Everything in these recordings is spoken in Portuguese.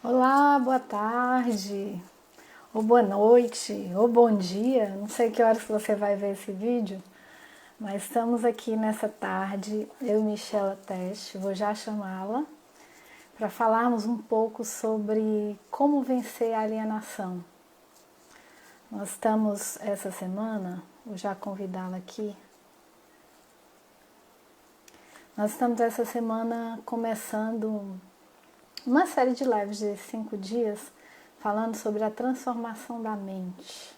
Olá, boa tarde, ou boa noite, ou bom dia. Não sei que horas que você vai ver esse vídeo, mas estamos aqui nessa tarde, eu e Michela Teste, vou já chamá-la, para falarmos um pouco sobre como vencer a alienação. Nós estamos essa semana, vou já convidá-la aqui, nós estamos essa semana começando uma série de lives de 5 dias falando sobre a transformação da mente.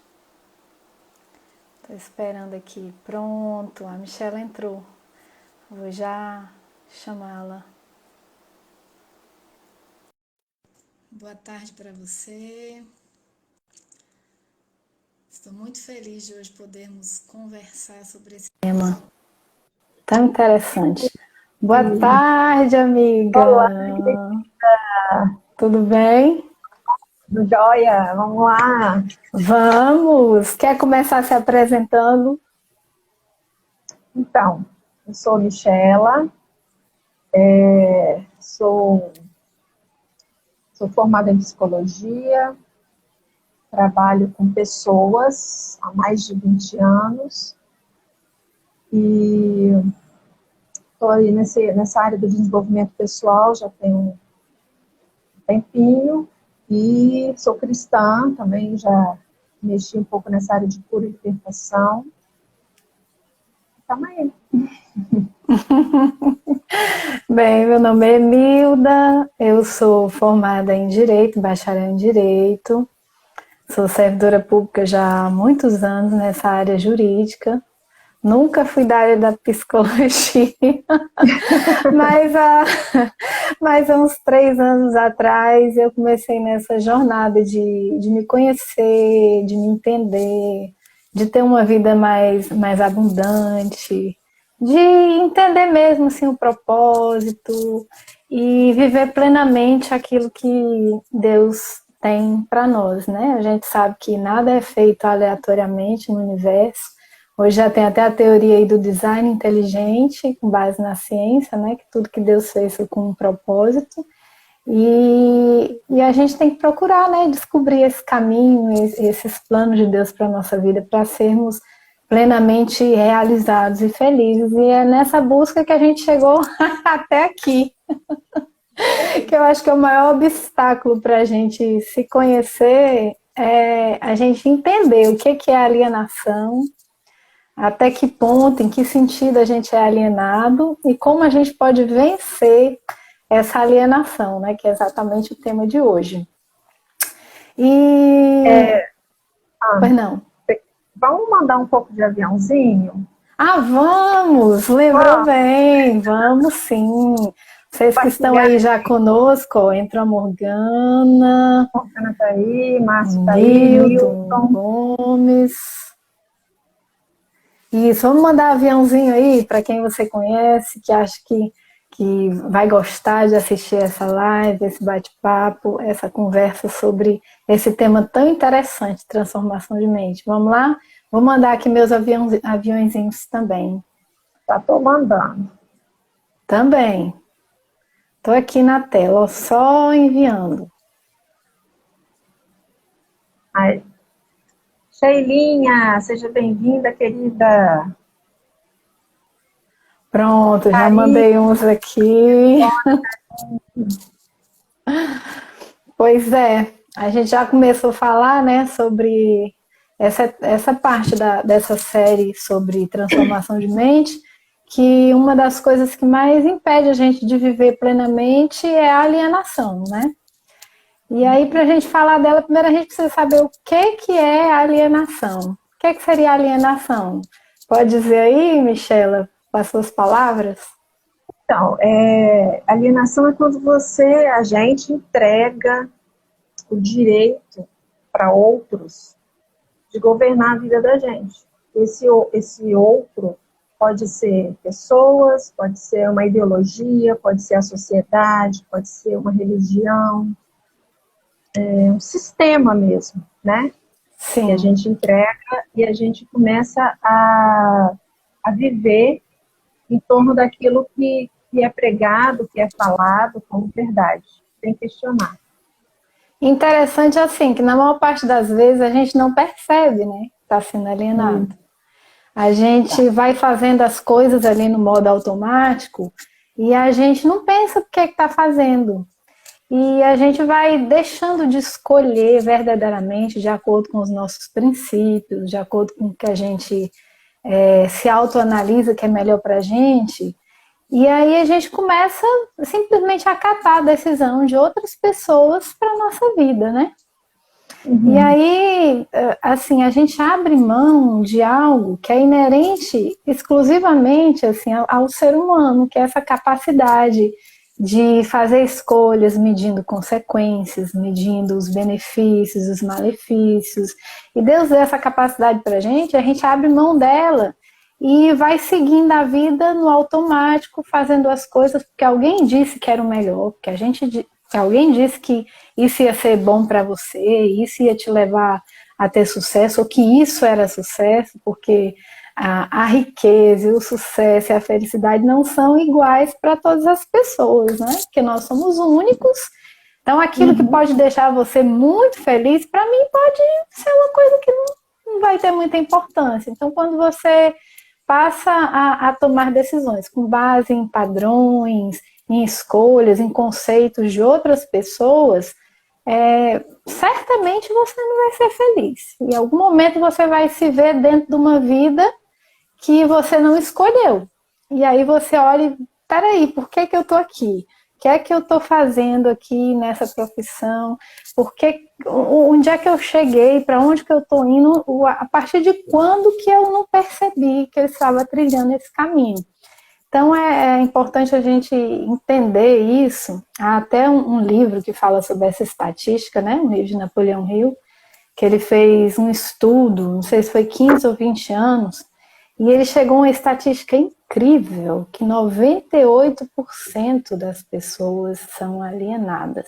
Estou esperando aqui. Pronto, a Michela entrou. Vou já chamá-la. Boa tarde para você. Estou muito feliz de hoje podermos conversar sobre esse tema tão interessante. Boa tarde, amiga. Olá, querida. Tudo bem? Tudo jóia? Vamos lá. Vamos! Quer começar se apresentando? Então, eu sou Michela, sou formada em psicologia, trabalho com pessoas há mais de 20 anos e estou aí nessa área do desenvolvimento pessoal já tem um tempinho e sou cristã também, já mexi um pouco nessa área de cura e libertação. Estamos aí. Bem, meu nome é Milda, eu sou formada em Direito, bacharel em Direito, sou servidora pública já há muitos anos nessa área jurídica, nunca fui da área da psicologia, mas há uns 3 anos atrás eu comecei nessa jornada de me conhecer, de me entender, de ter uma vida mais abundante, de entender mesmo assim, o propósito e viver plenamente aquilo que Deus tem para nós, né? A gente sabe que nada é feito aleatoriamente no universo. Hoje já tem até a teoria aí do design inteligente, com base na ciência, né? Que tudo que Deus fez foi com um propósito. E a gente tem que procurar, né? Descobrir esse caminho, esses planos de Deus para a nossa vida, para sermos plenamente realizados e felizes. E é nessa busca que a gente chegou até aqui. Que eu acho que é o maior obstáculo para a gente se conhecer é a gente entender o que é alienação, até que ponto, em que sentido a gente é alienado e como a gente pode vencer essa alienação, né? Que é exatamente o tema de hoje. E... Pois não. Vamos mandar um pouco de aviãozinho? Ah, vamos! Lembrou bem, vamos sim. Vocês que estão aí já conosco, ó, entra a Morgana, Morgana tá aí, Márcio tá aí, Nilton Milton. Gomes. Isso, vamos mandar aviãozinho aí para quem você conhece, que acha que vai gostar de assistir essa live, esse bate-papo, essa conversa sobre esse tema tão interessante, transformação de mente. Vamos lá? Vou mandar aqui meus aviãozinhos também. Já tô mandando. Também. Estou aqui na tela, ó, só enviando. Aí. Sheilinha, seja bem-vinda, querida. Pronto, já Karine, mandei uns aqui. Pois é, a gente já começou a falar, né, sobre essa parte dessa série sobre transformação de mente, que uma das coisas que mais impede a gente de viver plenamente é a alienação, né? E aí, para a gente falar dela, primeiro a gente precisa saber o que é alienação. O que seria alienação? Pode dizer aí, Michela, com as suas palavras? então, alienação é quando a gente entrega o direito para outros de governar a vida da gente. Esse outro pode ser pessoas, pode ser uma ideologia, pode ser a sociedade, pode ser uma religião, um sistema mesmo, né? Que a Sim. gente entrega e a gente começa a viver em torno daquilo que é pregado, que é falado como verdade, sem questionar. Interessante assim, que na maior parte das vezes a gente não percebe, né, que está sendo alienado. A gente vai fazendo as coisas ali no modo automático e a gente não pensa o que é que está fazendo. E a gente vai deixando de escolher verdadeiramente de acordo com os nossos princípios, de acordo com o que a gente se autoanalisa que é melhor para a gente. E aí a gente começa simplesmente a acatar a decisão de outras pessoas para a nossa vida, né? E aí, assim, a gente abre mão de algo que é inerente exclusivamente assim, ao ser humano, que é essa capacidade de fazer escolhas medindo consequências, medindo os benefícios, os malefícios. E Deus deu essa capacidade para a gente abre mão dela e vai seguindo a vida no automático, fazendo as coisas porque alguém disse que era o melhor, porque alguém disse que isso ia ser bom para você, isso ia te levar a ter sucesso, ou que isso era sucesso, porque a riqueza, o sucesso e a felicidade não são iguais para todas as pessoas, né? Porque nós somos únicos. Então, aquilo que pode deixar você muito feliz, para mim pode ser uma coisa que não vai ter muita importância. Então, quando você passa a tomar decisões com base em padrões, em escolhas, em conceitos de outras pessoas, certamente você não vai ser feliz. Em algum momento você vai se ver dentro de uma vida que você não escolheu. E aí você olha e, peraí, por que eu estou aqui? O que é que eu estou fazendo aqui nessa profissão? Onde é que eu cheguei? Para onde que eu estou indo? A partir de quando que eu não percebi que eu estava trilhando esse caminho? Então é importante a gente entender isso. Há até um livro que fala sobre essa estatística, né? Um livro de Napoleão Hill, que ele fez um estudo, não sei se foi 15 ou 20 anos, e ele chegou a uma estatística incrível, que 98% das pessoas são alienadas.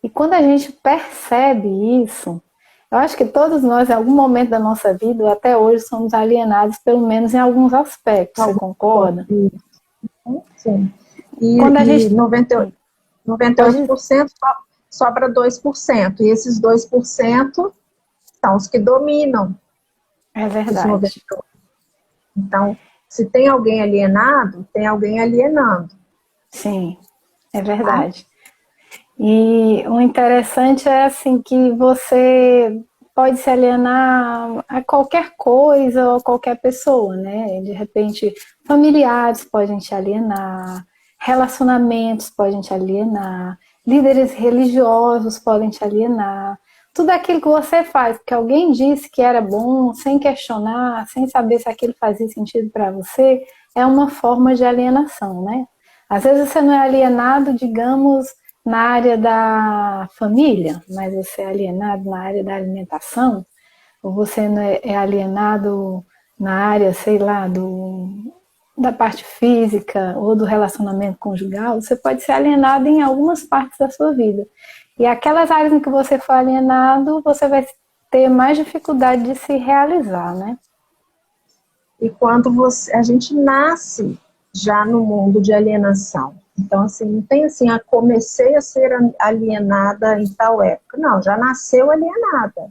E quando a gente percebe isso, eu acho que todos nós, em algum momento da nossa vida, ou até hoje, somos alienados, pelo menos em alguns aspectos. Você concorda? Sim. E, Quando a gente... 98% sobra 2%. E esses 2% são os que dominam. É verdade. Então, se tem alguém alienado, tem alguém alienando. Sim, é verdade. E o interessante é assim que você pode se alienar a qualquer coisa ou a qualquer pessoa, né? De repente, familiares podem te alienar, relacionamentos podem te alienar, líderes religiosos podem te alienar. Tudo aquilo que você faz, porque alguém disse que era bom, sem questionar, sem saber se aquilo fazia sentido para você, é uma forma de alienação, né? Às vezes você não é alienado, digamos, na área da família, mas você é alienado na área da alimentação, ou você não é alienado na área, sei lá, da parte física ou do relacionamento conjugal, você pode ser alienado em algumas partes da sua vida. E aquelas áreas em que você for alienado, você vai ter mais dificuldade de se realizar, né? E quando a gente nasce já no mundo de alienação, então assim, não tem assim, comecei a ser alienada em tal época. Não, já nasceu alienada,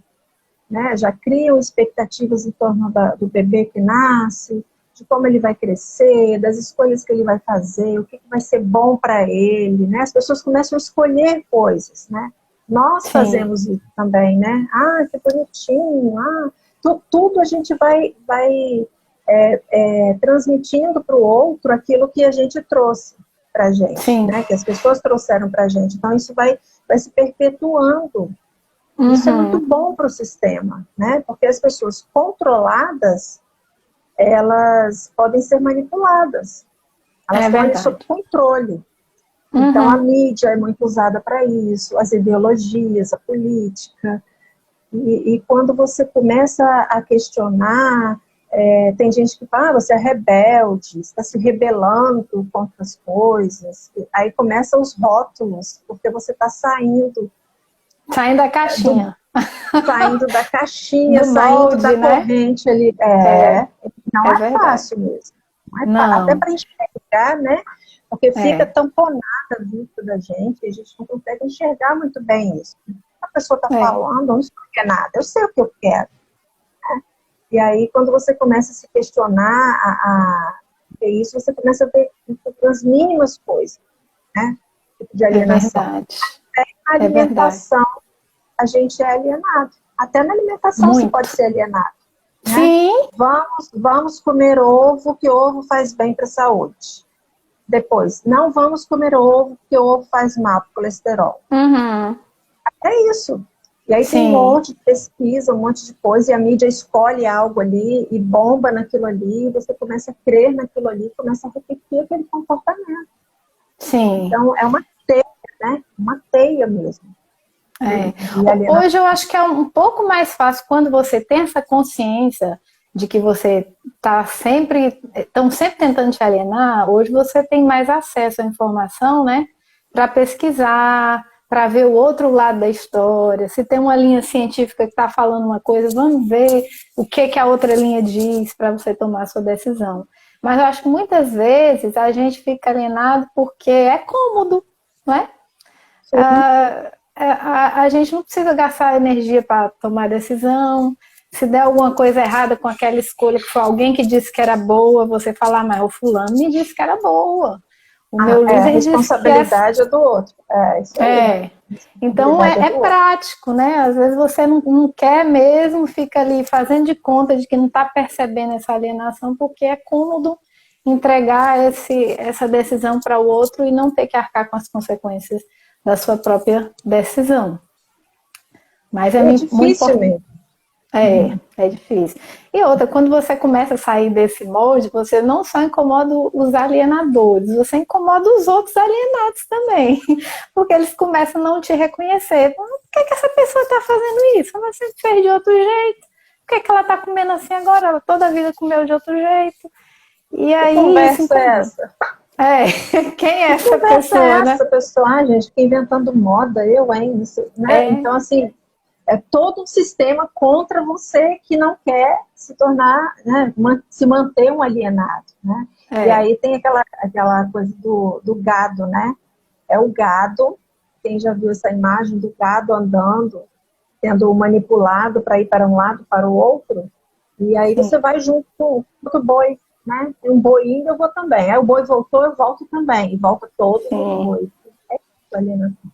né? Já criam expectativas em torno do bebê que nasce, de como ele vai crescer, das escolhas que ele vai fazer, o que vai ser bom para ele, né? As pessoas começam a escolher coisas, né? Nós Sim. fazemos isso também, né? Ah, que bonitinho, tudo a gente vai transmitindo para o outro aquilo que a gente trouxe para a gente, Sim. né? Que as pessoas trouxeram para a gente. Então isso vai se perpetuando. Isso é muito bom para o sistema, né? Porque as pessoas controladas, elas podem ser manipuladas. Elas estão ali sob controle. Então, a mídia é muito usada para isso, as ideologias, a política. E quando você começa a questionar, tem gente que fala, você é rebelde, está se rebelando contra as coisas. Aí começam os rótulos, porque você está saindo da caixinha. Saindo da caixinha, saindo molde, da né? corrente ali. Não é fácil mesmo. Não é fácil. Até para enxergar, né? Porque fica tamponada a vista da gente, e a gente não consegue enxergar muito bem isso. A pessoa está falando, eu não sei o que é nada, eu sei o que eu quero. Né? E aí, quando você começa a se questionar a isso, você começa a ver as mínimas coisas, né? Tipo de alienação. Até na alimentação, a gente é alienado. Até na alimentação você pode ser alienado. Né? Sim. Vamos comer ovo, que ovo faz bem para a saúde. Depois, não vamos comer ovo, porque o ovo faz mal para o colesterol. É isso. E aí tem um monte de pesquisa, um monte de coisa, e a mídia escolhe algo ali e bomba naquilo ali, e você começa a crer naquilo ali, começa a repetir aquele comportamento. Sim. Então, é uma teia, né? Uma teia mesmo. Hoje eu acho que é um pouco mais fácil quando você tem essa consciência de que você estão sempre tentando te alienar. Hoje você tem mais acesso à informação, né? Para pesquisar, para ver o outro lado da história. Se tem uma linha científica que está falando uma coisa, vamos ver o que a outra linha diz para você tomar a sua decisão. Mas eu acho que muitas vezes a gente fica alienado porque é cômodo, não é? A gente não precisa gastar energia para tomar decisão. Se der alguma coisa errada com aquela escolha, que foi alguém que disse que era boa, você falar, mas o fulano me disse que era boa. O meu líder a responsabilidade é do outro. Isso aí. Então é prático, né? Às vezes você não quer mesmo, fica ali fazendo de conta de que não está percebendo essa alienação, porque é cômodo entregar essa decisão para o outro e não ter que arcar com as consequências da sua própria decisão. Mas é muito difícil mesmo. É difícil. E outra, quando você começa a sair desse molde, você não só incomoda os alienadores, você incomoda os outros alienados também. Porque eles começam a não te reconhecer. Por que essa pessoa está fazendo isso? Ela sempre fez de outro jeito. Por que ela está comendo assim agora? Ela toda a vida comeu de outro jeito. E aí, que conversa é essa? Quem é essa pessoa, né? Essa pessoa, gente, fica inventando moda, hein? Né? Então, assim, é todo um sistema contra você que não quer se tornar, né, se manter um alienado, né? E aí tem aquela coisa do gado, né? É o gado, quem já viu essa imagem do gado andando, sendo manipulado para ir para um lado, para o outro, e aí você vai junto com o boi, né? Tem um boi indo, eu vou também. Aí o boi voltou, eu volto também. E volta todo o boi. É isso, alienação.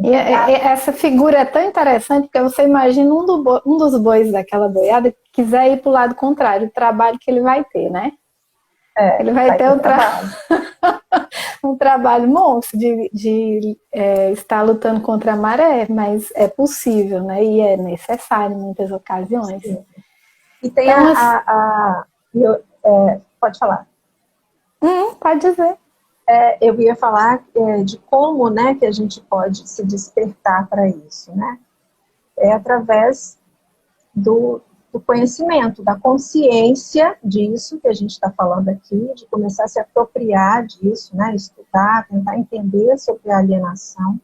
E essa figura é tão interessante porque você imagina um dos bois daquela boiada que quiser ir para o lado contrário, o trabalho que ele vai ter, né? Ele vai ter um trabalho monstro de estar lutando contra a maré, mas é possível, né? E é necessário em muitas ocasiões. Sim. E tem pode falar. Pode dizer. Eu ia falar de como, né, que a gente pode se despertar para isso, né? É através do conhecimento, da consciência disso que a gente está falando aqui, de começar a se apropriar disso, né? Estudar, tentar entender sobre a alienação,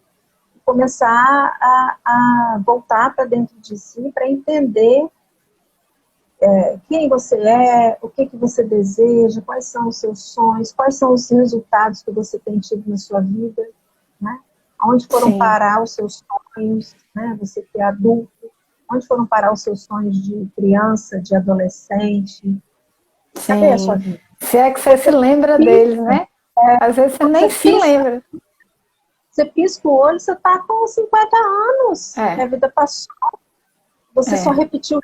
e começar a voltar para dentro de si para entender quem você é, o que você deseja, quais são os seus sonhos, quais são os resultados que você tem tido na sua vida, né? Onde foram parar os seus sonhos, né? Você que é adulto, onde foram parar os seus sonhos de criança, de adolescente? Cadê a sua vida? Se é que você se lembra deles, né? Às vezes você nem se lembra. Você pisca o olho, você está com 50 anos, a vida passou. Você só repetiu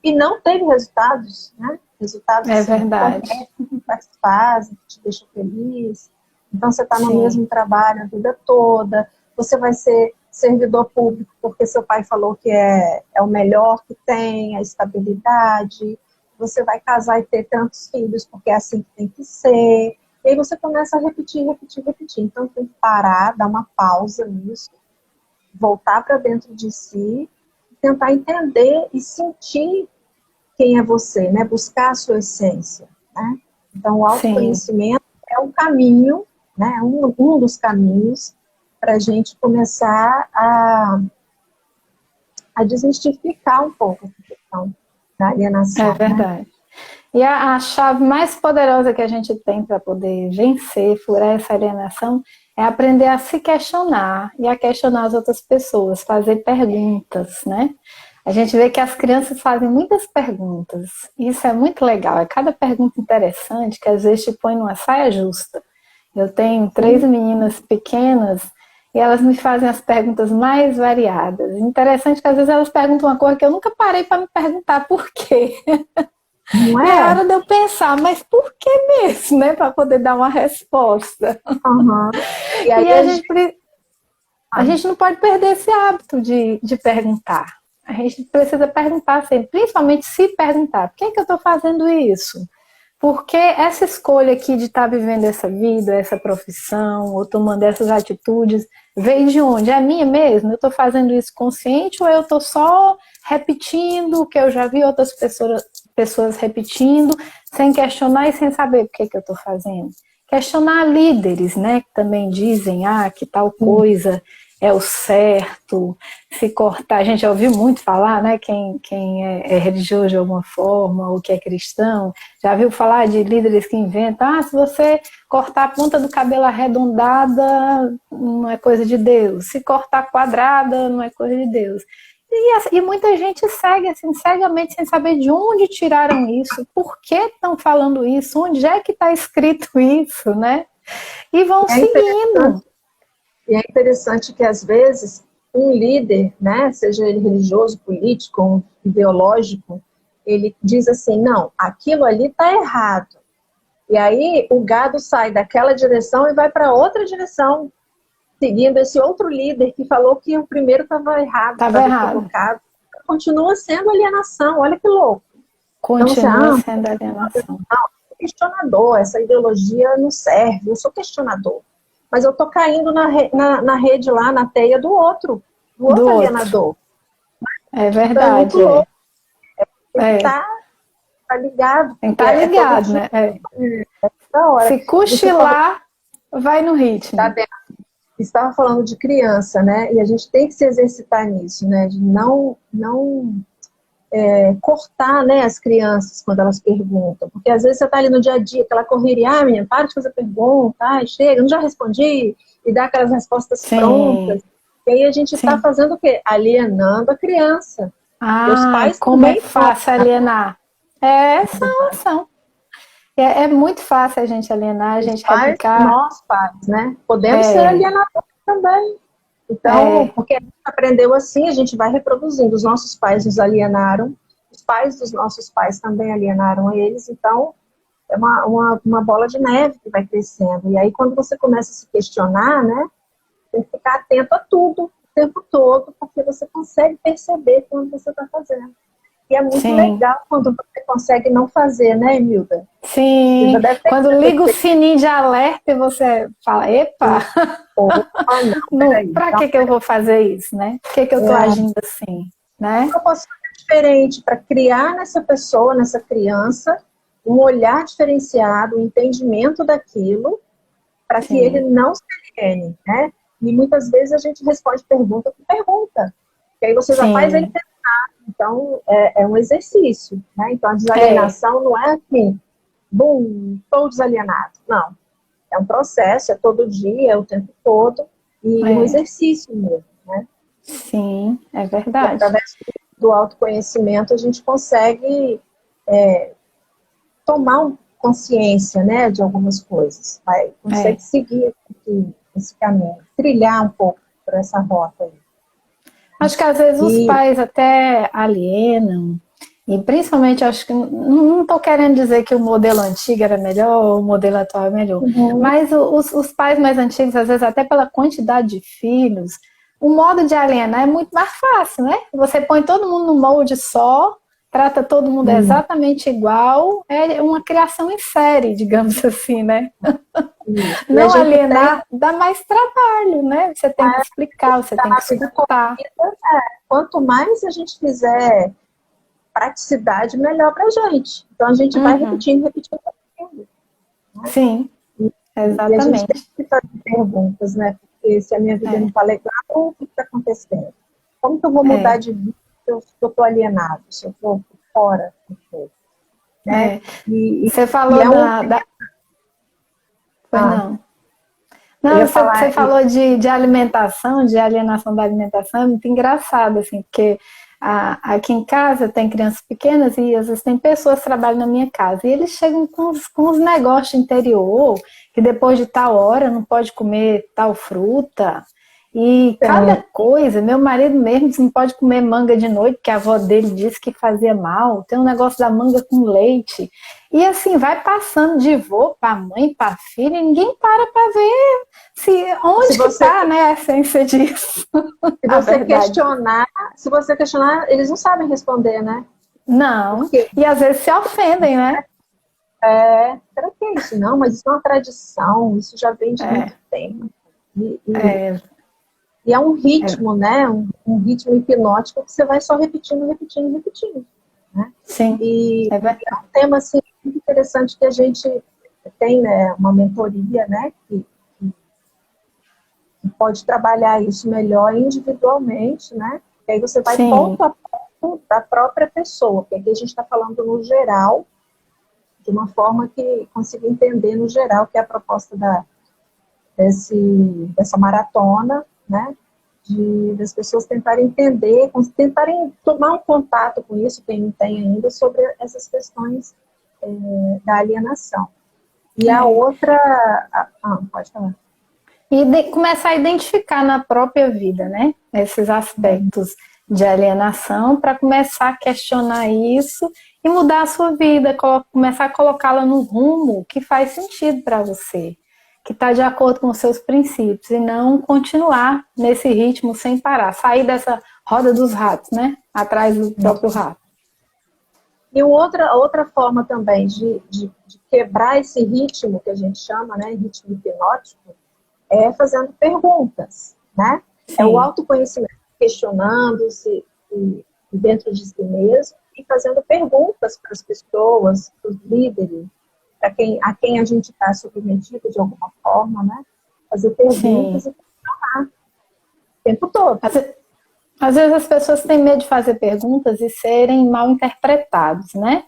e não teve resultados, né? Resultados verdade. Que satisfazem, que te deixam feliz. Então, você está no mesmo trabalho a vida toda. Você vai ser servidor público porque seu pai falou que é o melhor que tem, a estabilidade. Você vai casar e ter tantos filhos porque é assim que tem que ser. E aí você começa a repetir. Então, tem que parar, dar uma pausa nisso, voltar para dentro de si, tentar entender e sentir quem é você, né? Buscar a sua essência, né? Então, o autoconhecimento é um caminho, né? Um dos caminhos para a gente começar a desmistificar um pouco essa questão da alienação. É verdade. Né? E a chave mais poderosa que a gente tem para poder vencer, furar essa alienação, é aprender a se questionar e a questionar as outras pessoas, fazer perguntas, né? A gente vê que as crianças fazem muitas perguntas. Isso é muito legal. É cada pergunta interessante que às vezes te põe numa saia justa. Eu tenho 3 meninas pequenas e elas me fazem as perguntas mais variadas. Interessante que às vezes elas perguntam uma coisa que eu nunca parei para me perguntar por quê. Não E é é? hora de eu pensar, mas por que mesmo, né? Para poder dar uma resposta. Uhum. E aí E a gente não pode perder esse hábito de perguntar. A gente precisa perguntar sempre, principalmente se perguntar, por que, que eu estou fazendo isso? Porque essa escolha aqui de estar vivendo essa vida, essa profissão, ou tomando essas atitudes, veio de onde? É minha mesmo? Eu estou fazendo isso consciente ou eu estou só repetindo o que eu já vi outras pessoas repetindo, sem questionar e sem saber por que, que eu estou fazendo? Questionar líderes, né, que também dizem que tal coisa é o certo, se cortar, a gente já ouviu muito falar, né, quem é religioso de alguma forma, ou que é cristão, já viu falar de líderes que inventam, se você cortar a ponta do cabelo arredondada, não é coisa de Deus, se cortar quadrada, não é coisa de Deus. E muita gente segue assim, cegamente, sem saber de onde tiraram isso, por que estão falando isso, onde é que está escrito isso, né? E vão é seguindo. E é interessante que, às vezes, um líder, né, seja ele religioso, político ou ideológico, ele diz assim, não, aquilo ali está errado. E aí o gado sai daquela direção e vai para outra direção, seguindo esse outro líder que falou que o primeiro estava errado, Estava estava errado. equivocado. Continua sendo alienação, olha que louco. Então, você, Continua sendo alienação. sou questionador, essa ideologia não serve, eu sou questionador. Mas eu estou caindo na rede lá, na teia do Do outro outro. alienador. É Então é muito verdade. louco, tem que É. estar ligado, Tem que porque estar é todo ligado, dia, né? É. da hora. Se Você falou cochilar, vai no que tá ritmo. dentro, estava falando de criança, né? E a gente tem que se exercitar nisso, né? De não cortar, né, as crianças quando elas perguntam. Porque às vezes você está ali no dia a dia, aquela correria, menina, para de fazer pergunta, chega, não já respondi, e dá aquelas respostas Sim, prontas. E aí a gente está sim. fazendo o quê? Alienando a criança. E os pais Como é também estão fácil alienar. São. É muito fácil a gente alienar, a os gente pais, replicar. nós pais, né? Podemos ser É, alienadores também. Então, é, porque a gente aprendeu assim, a gente vai reproduzindo. Os nossos pais nos alienaram, os pais dos nossos pais também alienaram eles, então é uma bola de neve que vai crescendo. E aí, quando você começa a se questionar, né, tem que ficar atento a tudo, o tempo todo, porque você consegue perceber quando você está fazendo. E é muito sim, legal quando você consegue não fazer, né, Emilda? Você já sim. deve ter Quando liga o sininho de alerta e você fala, epa, feito. Opa, não, peraí. pra Então, que eu vou fazer isso, né? Por que eu tô agindo assim, né? eu posso fazer diferente para criar nessa pessoa, nessa criança, um olhar diferenciado, um entendimento daquilo, para que ele Sim, não se aliene, né? E muitas vezes a gente responde pergunta por pergunta, que aí você já faz ele sim, pensar. Então, é um exercício, né? Então, a é, desalienação não é assim, bum, estou desalienado. Não, é um processo, é todo dia, é o tempo todo, e um é, exercício mesmo, né? sim, é E verdade. através do autoconhecimento a gente consegue tomar consciência, né, de algumas coisas, consegue É. seguir esse caminho, trilhar um pouco por essa rota aí. Acho que às vezes os E pais até alienam, e principalmente acho que não estou querendo dizer que o modelo antigo era melhor ou o modelo atual é melhor, uhum, mas os pais mais antigos, às vezes até pela quantidade de filhos, o modo de alienar é muito mais fácil, né? Você põe todo mundo no molde só, trata todo mundo exatamente igual, é uma criação em série, digamos assim, né? isso. E a Não gente tem alienar dá mais trabalho, né? Você tem que explicar, você tem que na vida escutar. corrida, quanto mais a gente fizer praticidade, melhor para a gente. Então a gente vai Uhum. repetindo, repetindo, repetindo. Sim, E a gente tem exatamente. que fazer perguntas, né? Porque se a minha vida não É, está legal, o que está acontecendo? Como que eu vou mudar é, de vida se eu estou alienado, se eu estou fora? né? É. Você falou é Foi ah, não. eu Não, ia você falar, falou de alimentação, de alienação da alimentação, é muito engraçado, assim, porque aqui em casa tem crianças pequenas e às vezes tem pessoas que trabalham na minha casa e eles chegam com os negócios interior, que depois de tal hora não pode comer tal fruta. E cada coisa, meu marido mesmo disse, não pode comer manga de noite, porque a avó dele disse que fazia mal. Tem um negócio da manga com leite. E assim, vai passando de vô para mãe, para filha, e ninguém para ver se onde que você, está, né, a essência disso. se A você verdade. questionar, se você questionar, eles não sabem responder, né? Não. Porque E às vezes se ofendem, né? será que é isso? Não, mas isso é uma tradição, isso já vem de É, muito tempo. E, e, é, e é um é. ritmo, né? Um ritmo hipnótico que você vai só repetindo, repetindo, repetindo, né? Sim, E é é verdade. um tema assim, muito interessante que a gente tem, né, uma mentoria, né, que pode trabalhar isso melhor individualmente, né? E aí você vai Sim, ponto a ponto da própria pessoa, porque aqui a gente está falando no geral, de uma forma que consiga entender no geral que é a proposta dessa maratona, né? Das pessoas tentarem entender, tentarem tomar um contato com isso, quem não tem ainda, sobre essas questões da alienação. E a é. outra. Pode falar. E começar a identificar na própria vida, né? Esses aspectos de alienação, para começar a questionar isso e mudar a sua vida, começar a colocá-la no rumo que faz sentido para você, que está de acordo com os seus princípios, e não continuar nesse ritmo sem parar, sair dessa roda dos ratos, né? Atrás do próprio rato. E outra forma também de quebrar esse ritmo que a gente chama, né, ritmo hipnótico, é fazendo perguntas, né? É o Sim, autoconhecimento, questionando-se dentro de si mesmo e fazendo perguntas para as pessoas, para os líderes, a quem a gente está submetido de alguma forma, né? Fazer sim. perguntas e questionar o tempo todo. Às vezes as pessoas têm medo de fazer perguntas e serem mal interpretados, né?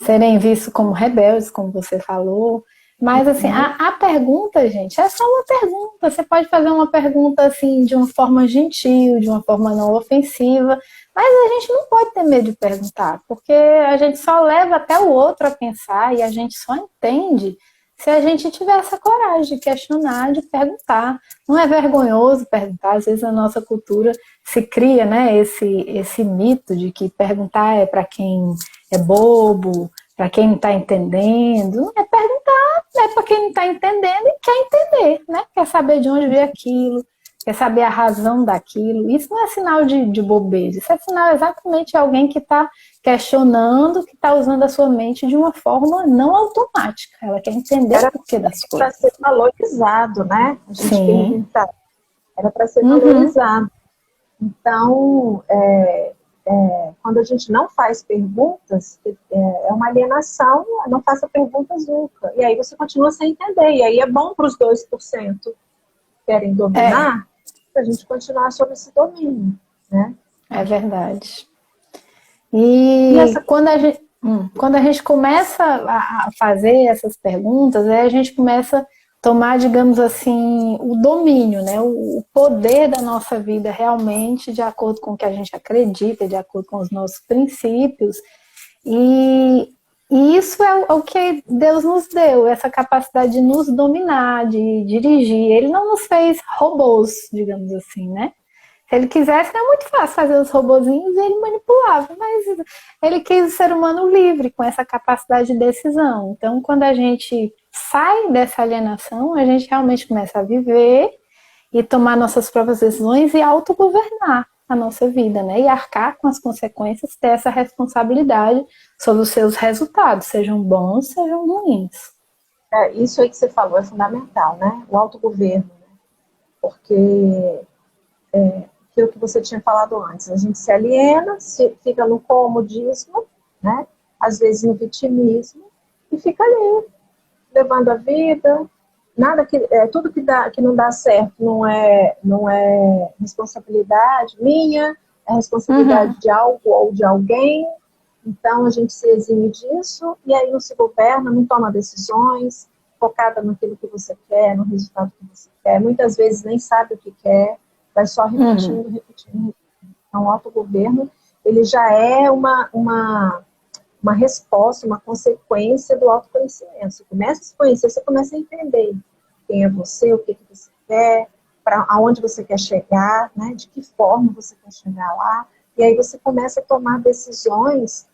Serem vistos como rebeldes, como você falou. Mas, assim, Uhum. a pergunta, gente, é só uma pergunta. Você pode fazer uma pergunta, assim, de uma forma gentil, de uma forma não ofensiva. Mas a gente não pode ter medo de perguntar, porque a gente só leva até o outro a pensar e a gente só entende se a gente tiver essa coragem de questionar, de perguntar. Não é vergonhoso perguntar, às vezes na nossa cultura se cria, né, esse mito de que perguntar é para quem é bobo, para quem não está entendendo. Não é perguntar, é para quem não está entendendo e quer entender, né? Quer saber de onde veio aquilo, quer saber a razão daquilo. Isso não é sinal de bobeza, isso é sinal exatamente de alguém que está questionando, que está usando a sua mente de uma forma não automática. Ela quer entender o Era porquê das para coisas. ser valorizado, né? A gente Sim. perguntar. Era para ser Uhum. valorizado. Então, quando a gente não faz perguntas, é uma alienação, não faça perguntas nunca. E aí você continua sem entender. E aí é bom para os 2% que querem É, dominar, para a gente continuar sob esse domínio, né? é verdade. E E essa quando a gente começa a fazer essas perguntas, aí a gente começa a tomar, digamos assim, o domínio, né? O poder da nossa vida realmente de acordo com o que a gente acredita, de acordo com os nossos princípios. E, e isso é o que Deus nos deu, essa capacidade de nos dominar, de dirigir. Ele não nos fez robôs, digamos assim, né? Se ele quisesse, era muito fácil fazer os robozinhos e ele manipulava, mas ele quis o ser humano livre, com essa capacidade de decisão. Então, quando a gente sai dessa alienação, a gente realmente começa a viver e tomar nossas próprias decisões e autogovernar a nossa vida, né? E arcar com as consequências, ter essa responsabilidade sobre os seus resultados, sejam bons, sejam ruins. isso aí que você falou é fundamental, né? O autogoverno, né? Porque aquilo que você tinha falado antes, a gente se aliena, fica no comodismo, né? Às vezes no vitimismo, e fica ali, levando a vida. Tudo que não dá certo não é responsabilidade minha, é Uhum. responsabilidade de algo ou de alguém, Então, a gente se exime disso e aí não se governa, não toma decisões, focada naquilo que você quer, no resultado que você quer. Muitas vezes nem sabe o que quer, vai só repetindo, repetindo. Então, o autogoverno, ele já é uma resposta, uma consequência do autoconhecimento. Você começa a se conhecer, você começa a entender quem é você, o que você quer, para aonde você quer chegar, né? De que forma você quer chegar lá. E aí você começa a tomar decisões,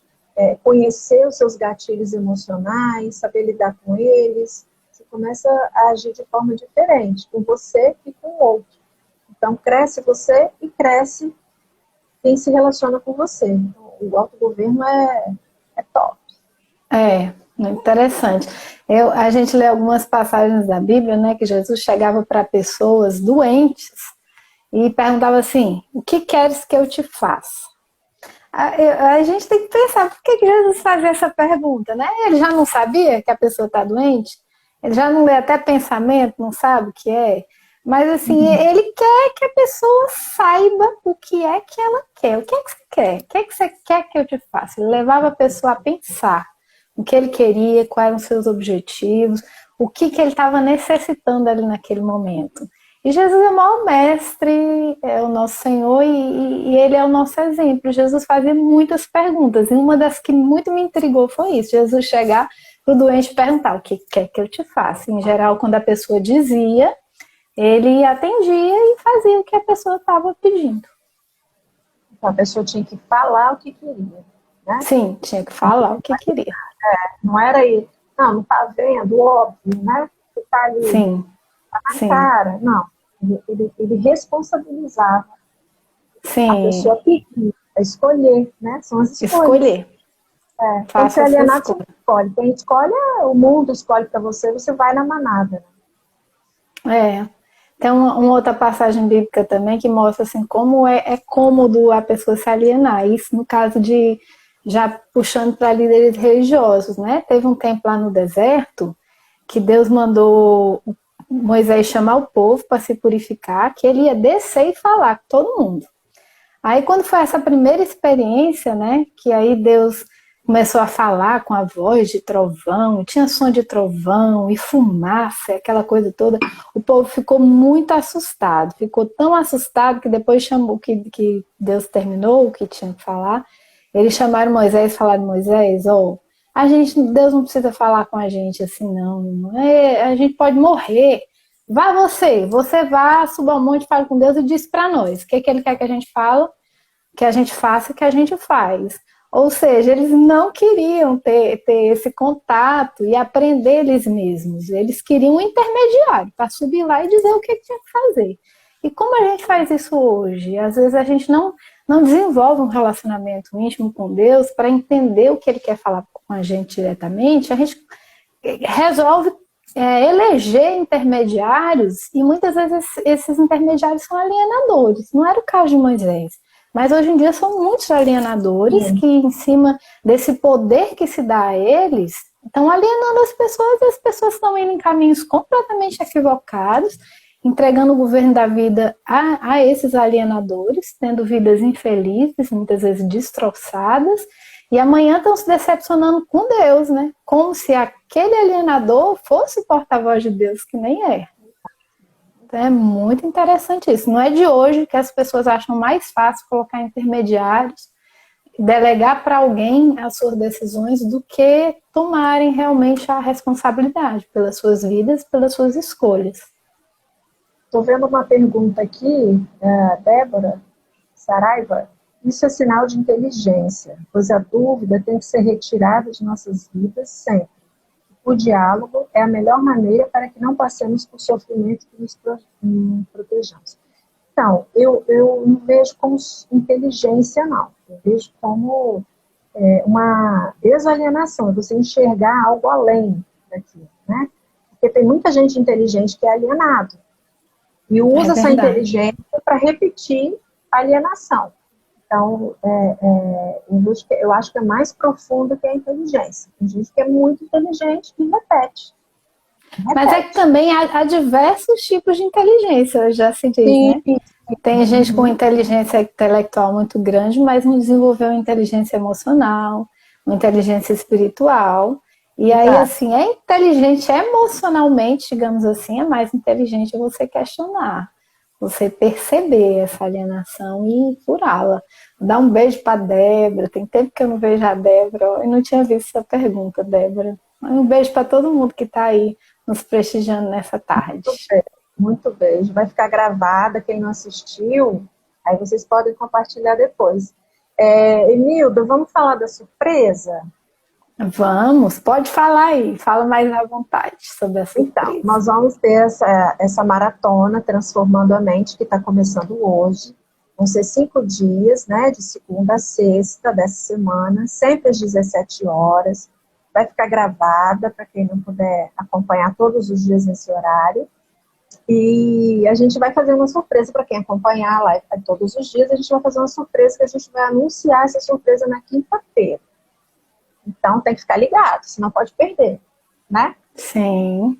conhecer os seus gatilhos emocionais, saber lidar com eles. Você começa a agir de forma diferente, com você e com o outro. Então, cresce você e cresce quem se relaciona com você. Então, o autogoverno é top. É, interessante. A gente lê algumas passagens da Bíblia, né, que Jesus chegava para pessoas doentes e perguntava assim: o que queres que eu te faça? A gente tem que pensar, por que Jesus fazia essa pergunta, né? Ele já não sabia que a pessoa está doente? Ele já não lê até pensamento, não sabe o que é? Mas assim, ele quer que a pessoa saiba o que é que ela quer. O que é que você quer? O que é que você quer que eu te faça? Ele levava a pessoa a pensar o que ele queria, quais eram os seus objetivos, o que ele estava necessitando ali naquele momento. E Jesus é o maior mestre, é o nosso Senhor, e ele é o nosso exemplo. Jesus fazia muitas perguntas, e uma das que muito me intrigou foi isso: Jesus chegar para o doente e perguntar: o que quer que eu te faça? Em geral, quando a pessoa dizia, ele atendia e fazia o que a pessoa estava pedindo. Então, a pessoa tinha que falar o que queria, né? Sim, tinha que falar o que queria. Não era aí, não está vendo, óbvio, né? Você está ali, Sim, tá na sim, cara. Não, ele responsabilizava a sim. pessoa a escolher, né? São as escolhas. Escolher. Quando você Faça é a sua alienado, você escolha. escolhe. Quem escolhe o mundo escolhe para você, você vai na manada. É. Tem uma outra passagem bíblica também que mostra assim como é cômodo a pessoa se alienar. Isso no caso de, já puxando para líderes religiosos, né? Teve um tempo lá no deserto que Deus mandou Moisés chamar o povo para se purificar, que ele ia descer e falar com todo mundo. Aí quando foi essa primeira experiência, né, que aí Deus começou a falar com a voz de trovão, tinha som de trovão e fumaça, aquela coisa toda, o povo ficou muito assustado, ficou tão assustado que depois chamou, que Deus terminou o que tinha que falar, eles chamaram Moisés e falaram: Moisés, Deus não precisa falar com a gente assim não, a gente pode morrer. Vá você vá, suba ao monte, fale com Deus e diz para nós o que ele quer que a gente fala, que a gente faça, que a gente faz. Ou seja, eles não queriam ter esse contato e aprender eles mesmos. Eles queriam um intermediário para subir lá e dizer o que tinha que fazer. E como a gente faz isso hoje? Às vezes a gente não desenvolve um relacionamento íntimo com Deus para entender o que Ele quer falar com a gente diretamente. A gente resolve eleger intermediários e muitas vezes esses intermediários são alienadores. Não era o caso de Moisés. Mas hoje em dia são muitos alienadores que, em cima desse poder que se dá a eles, estão alienando as pessoas, e as pessoas estão indo em caminhos completamente equivocados, entregando o governo da vida a esses alienadores, tendo vidas infelizes, muitas vezes destroçadas, e amanhã estão se decepcionando com Deus, né? Como se aquele alienador fosse o porta-voz de Deus, que nem é. Então é muito interessante isso. Não é de hoje que as pessoas acham mais fácil colocar intermediários, delegar para alguém as suas decisões, do que tomarem realmente a responsabilidade pelas suas vidas, pelas suas escolhas. Estou vendo uma pergunta aqui, Débora Saraiva. Isso é sinal de inteligência, pois a dúvida tem que ser retirada de nossas vidas sempre. O diálogo é a melhor maneira para que não passemos por sofrimento que nos protejamos. Então, eu não vejo como inteligência, não. Eu vejo como uma desalienação, é você enxergar algo além daquilo, né? Porque tem muita gente inteligente que é alienado e usa essa inteligência para repetir a alienação. Então, eu acho que é mais profundo que a inteligência. Tem gente que é muito inteligente e repete. Mas é que também há diversos tipos de inteligência, eu já se diz, né? Tem gente com inteligência intelectual muito grande, mas não desenvolveu inteligência emocional. uma inteligência espiritual. E aí, Exato. assim, é inteligente emocionalmente, digamos assim, é mais inteligente você questionar, você perceber essa alienação e curá-la. Dar um beijo para Débora, tem tempo que eu não vejo a Débora, e não tinha visto essa pergunta, Débora. Um beijo para todo mundo que está aí nos prestigiando nessa tarde. Muito bem, muito beijo. Vai ficar gravada, quem não assistiu, aí vocês podem compartilhar depois. Emilda, vamos falar da surpresa? Vamos, pode falar aí, fala mais à vontade sobre a Então, surpresa. nós vamos ter essa maratona Transformando a Mente, que está começando hoje. Vão ser 5 dias, né, de segunda a sexta dessa semana, sempre às 17 horas. Vai ficar gravada para quem não puder acompanhar todos os dias nesse horário. E a gente vai fazer uma surpresa para quem acompanhar a live todos os dias. A gente vai fazer uma surpresa que a gente vai anunciar essa surpresa na quinta-feira. Então tem que ficar ligado, senão pode perder, né? Sim.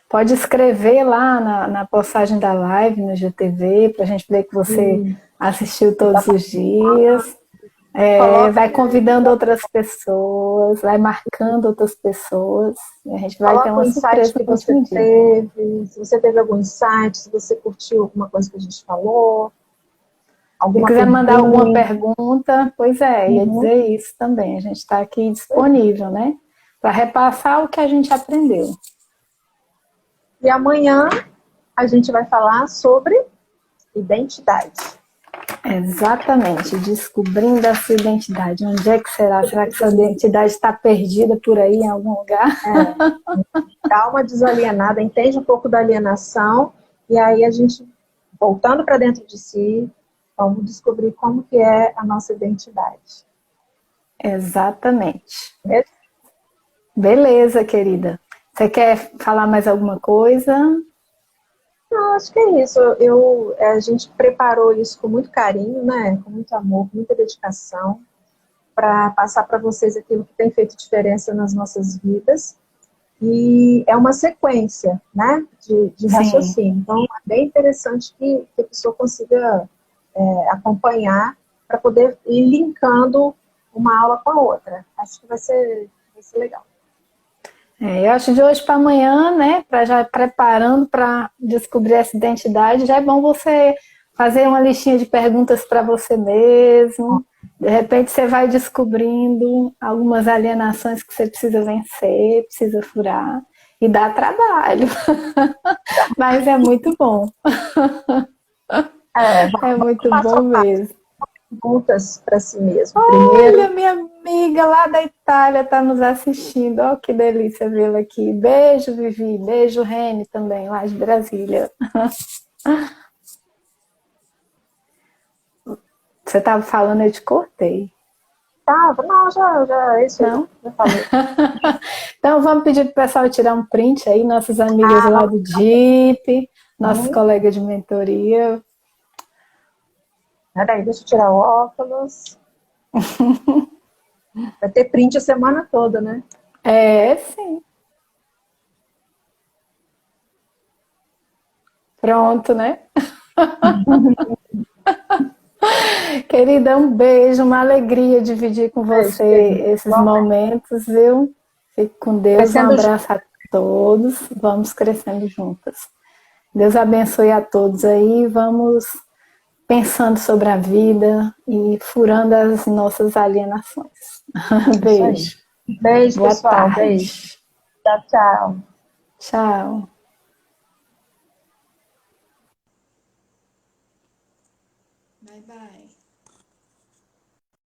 Pode escrever lá na postagem da live no GTV, para a gente ver que você assistiu todos os dias. Coloca, Vai convidando outras pessoas, vai marcando outras pessoas. E a gente vai ter coloca o uma insight surpresa que no você último dia. teve, se você teve algum insight, se você curtiu alguma coisa que a gente falou, Se alguma quiser mandar alguma pergunta. pergunta, pois ia Uhum. dizer isso também. A gente está aqui disponível, né? Para repassar o que a gente aprendeu. E amanhã a gente vai falar sobre identidade. Exatamente, descobrindo a sua identidade. Onde é que será? Será que sua identidade está perdida por aí em algum lugar? Dá uma desalienada, entende um pouco da alienação, e aí a gente, voltando para dentro de si, vamos descobrir como que é a nossa identidade. Exatamente. É. Beleza, querida. Você quer falar mais alguma coisa? Não, acho que é isso. A gente preparou isso com muito carinho, né? Com muito amor, com muita dedicação, para passar para vocês aquilo que tem feito diferença nas nossas vidas. E é uma sequência, né, de Sim, raciocínio. Então, é bem interessante que a pessoa consiga acompanhar para poder ir linkando uma aula com a outra. Acho que vai ser legal. eu acho de hoje para amanhã, né? Para já preparando para descobrir essa identidade, já é bom você fazer uma listinha de perguntas para você mesmo. De repente você vai descobrindo algumas alienações que você precisa vencer, precisa furar. E dá trabalho, mas é muito bom. É Vamos muito passo bom a passo, mesmo. perguntas para si mesmo. Olha, Primeiro, minha amiga lá da Itália está nos assistindo. Oh, que delícia vê-la aqui. Beijo, Vivi. Beijo, Reni, também, lá de Brasília. Você estava falando, eu te cortei. não, já, isso aí, Não? já falei. Então, vamos pedir para o pessoal tirar um print aí, nossas amigas lá Vamos. do DIP, nossos Uhum. colegas de mentoria. Peraí, deixa eu tirar o óculos. Vai ter print a semana toda, né? Sim. Pronto, né? Querida, um beijo, uma alegria dividir com Beijo, você querida. esses Igualmente. momentos, viu? Fique com Deus, um Crescendo junto. abraço a todos, vamos crescendo juntas. Deus abençoe a todos aí, vamos pensando sobre a vida e furando as nossas alienações. Isso aí. Beijo, Beijo, boa pessoal. Beijo. tarde, Tchau, tchau. tchau. Bye, bye.